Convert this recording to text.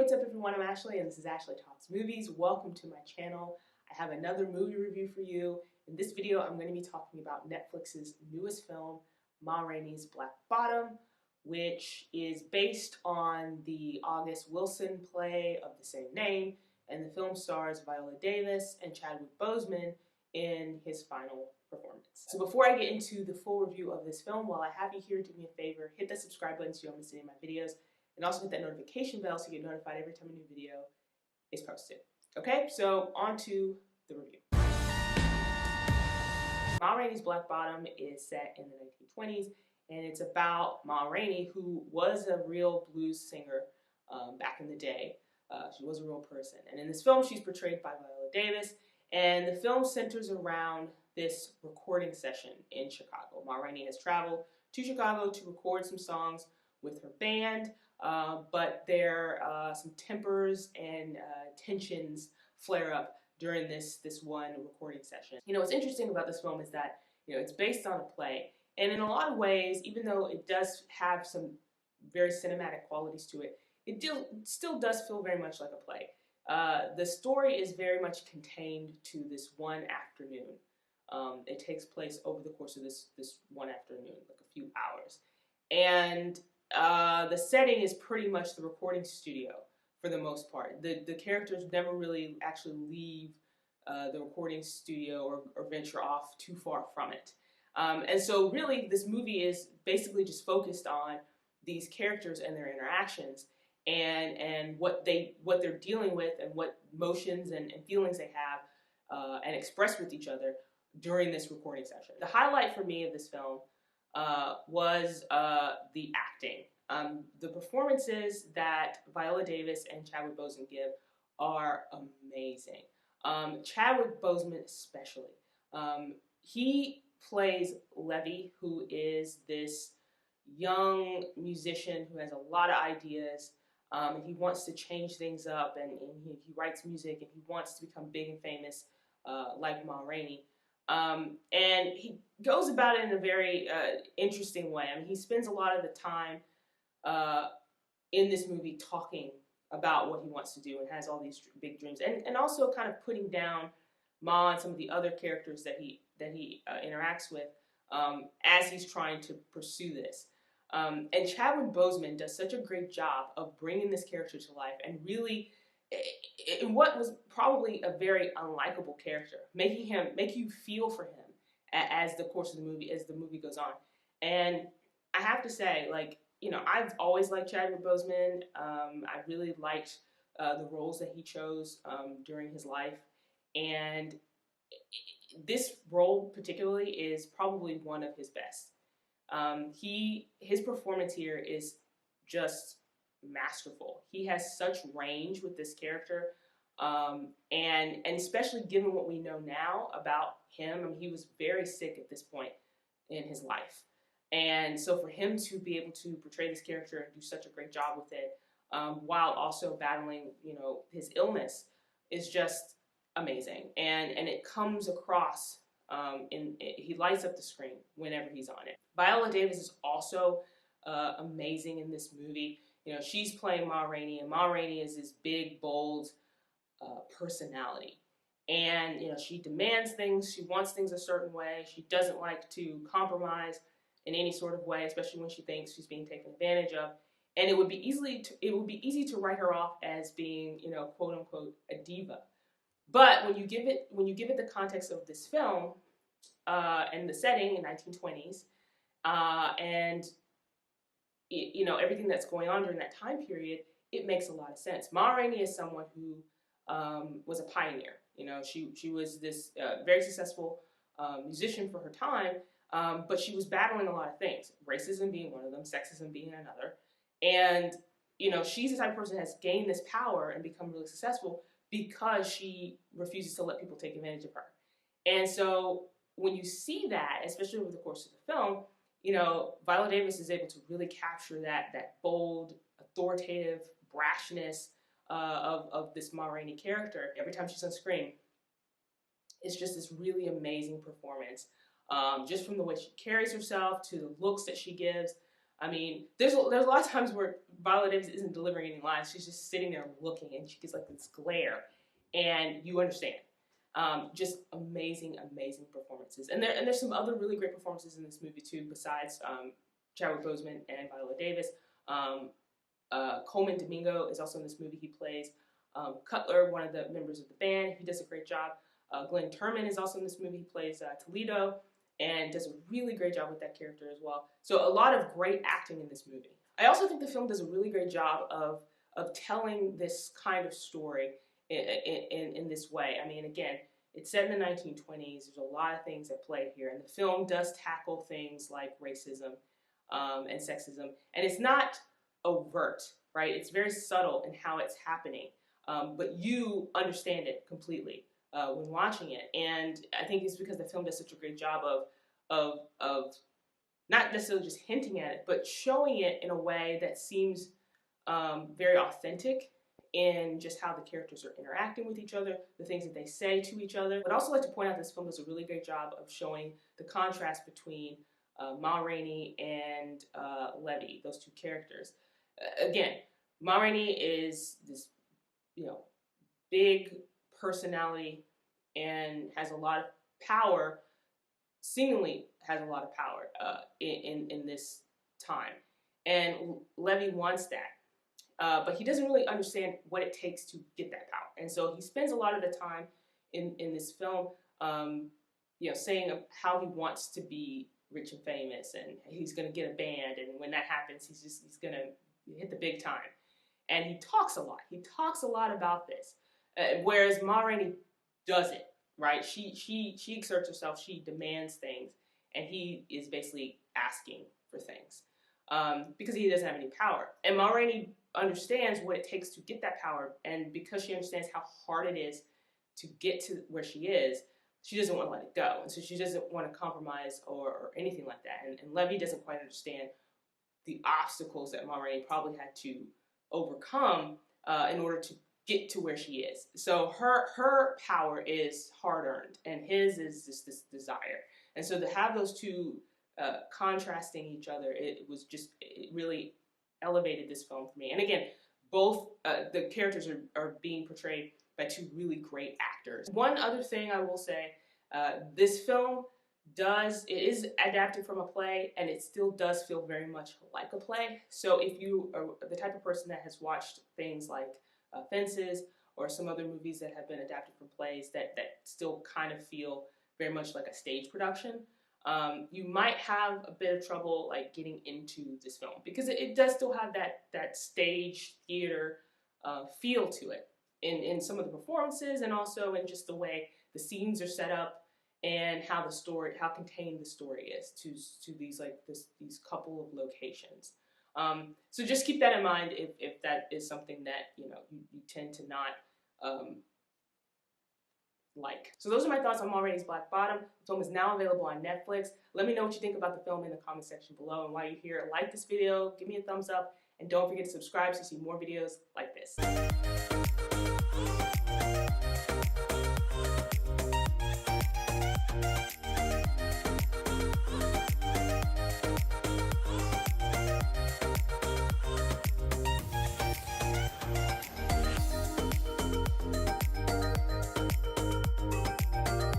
what's up everyone, I'm Ashley and this is Ashley Talks Movies. Welcome to my channel. I have another movie review for you. In this video I'm going to be talking about Netflix's newest film, Ma Rainey's Black Bottom, which is based on the August Wilson play of the same name, and the film stars Viola Davis and Chadwick Boseman in his final performance. So before I get into the full review of this film, while I have you here, do me a favor, hit that subscribe button so you don't miss any of my videos. And also hit that notification bell so you get notified every time a new video is posted. Okay, so on to the review. Ma Rainey's Black Bottom is set in the 1920s, and it's about Ma Rainey, who was a real blues singer back in the day. She was a real person. And in this film, she's portrayed by Viola Davis, and the film centers around this recording session in Chicago. Ma Rainey has traveled to Chicago to record some songs with her band, but there some tempers and tensions flare up during this one recording session. You know, what's interesting about this film is that, you know, it's based on a play, and in a lot of ways, even though it does have some very cinematic qualities to it, it still does feel very much like a play. The story is very much contained to this one afternoon. It takes place over the course of this one afternoon, like a few hours, and the setting is pretty much the recording studio for the most part. The characters never really actually leave the recording studio or venture off too far from it. And so really this movie is basically just focused on these characters and their interactions and what they're dealing with and what motions and feelings they have and express with each other during this recording session. The highlight for me of this film was the acting. The performances that Viola Davis and Chadwick Boseman give are amazing. Chadwick Boseman especially. He plays Levy, who is this young musician who has a lot of ideas, and he wants to change things up, and he writes music, and he wants to become big and famous like Ma Rainey. And he goes about it in a very interesting way. I mean, he spends a lot of the time in this movie talking about what he wants to do and has all these big dreams, and also kind of putting down Ma and some of the other characters that he interacts with as he's trying to pursue this. And Chadwick Boseman does such a great job of bringing this character to life and really, in what was probably a very unlikable character, make you feel for him as the course of the movie, as the movie goes on. And I have to say, like, you know, I've always liked Chadwick Boseman. I really liked the roles that he chose during his life, and this role particularly is probably one of his best. His performance here is just masterful. He has such range with this character, and especially given what we know now about him. I mean, he was very sick at this point in his life, and so for him to be able to portray this character and do such a great job with it, while also battling, you know, his illness, is just amazing. And it comes across. He lights up the screen whenever he's on it. Viola Davis is also amazing in this movie. You know, she's playing Ma Rainey, and Ma Rainey is this big, bold personality. And, you know, she demands things, she wants things a certain way, she doesn't like to compromise in any sort of way, especially when she thinks she's being taken advantage of. And it would be easy to write her off as being, you know, quote unquote, a diva. But when you give it the context of this film and the setting in 1920s, and you know, everything that's going on during that time period, it makes a lot of sense. Ma Rainey is someone who was a pioneer. You know, she was this very successful musician for her time, but she was battling a lot of things, racism being one of them, sexism being another. And, you know, she's the type of person that has gained this power and become really successful because she refuses to let people take advantage of her. And so when you see that, especially over the course of the film, you know, Viola Davis is able to really capture that bold, authoritative brashness of this Ma Rainey character. Every time she's on screen, it's just this really amazing performance, just from the way she carries herself to the looks that she gives. I mean, there's a lot of times where Viola Davis isn't delivering any lines. She's just sitting there looking, and she gets like this glare, and you understand. Just amazing, amazing performances. And there's some other really great performances in this movie too, besides Chadwick Boseman and Viola Davis. Colman Domingo is also in this movie. He plays Cutler, one of the members of the band. He does a great job. Glynn Turnman is also in this movie. He plays Toledo and does a really great job with that character as well. So a lot of great acting in this movie. I also think the film does a really great job of telling this kind of story in this way. I mean, again, it's set in the 1920s. There's a lot of things at play here, and the film does tackle things like racism and sexism, and it's not overt, right? It's very subtle in how it's happening, but you understand it completely when watching it, and I think it's because the film does such a great job of not necessarily just hinting at it, but showing it in a way that seems very authentic in just how the characters are interacting with each other, the things that they say to each other. I'd also like to point out this film does a really great job of showing the contrast between Ma Rainey and Levy, those two characters. Again, Ma Rainey is this, big personality and has a lot of power, seemingly has a lot of power in this time. And Levy wants that. But he doesn't really understand what it takes to get that power. And so he spends a lot of the time in this film, saying how he wants to be rich and famous, and he's going to get a band, and when that happens, he's going to hit the big time. And he talks a lot. He talks a lot about this, whereas Ma Rainey doesn't, right? She exerts herself. She demands things, and he is basically asking for things because he doesn't have any power. And Ma Rainey understands what it takes to get that power, and because she understands how hard it is to get to where she is, she doesn't want to let it go, and so she doesn't want to compromise or anything like that. And Levy doesn't quite understand the obstacles that Ma Rainey probably had to overcome in order to get to where she is. So her power is hard-earned, and his is just this desire. And so to have those two contrasting each other, it really elevated this film for me. And again, both the characters are being portrayed by two really great actors. One other thing I will say, this film is adapted from a play, and it still does feel very much like a play. So if you are the type of person that has watched things like Fences or some other movies that have been adapted from plays that still kind of feel very much like a stage production, you might have a bit of trouble like getting into this film because it does still have that stage theater feel to it in some of the performances, and also in just the way the scenes are set up and how contained the story is to these couple of locations. So just keep that in mind if that is something that you tend to not like. So those are my thoughts on Ma Rainey's Black Bottom. The film is now available on Netflix. Let me know what you think about the film in the comment section below. And while you're here, like this video, give me a thumbs up, and don't forget to subscribe to see more videos like this.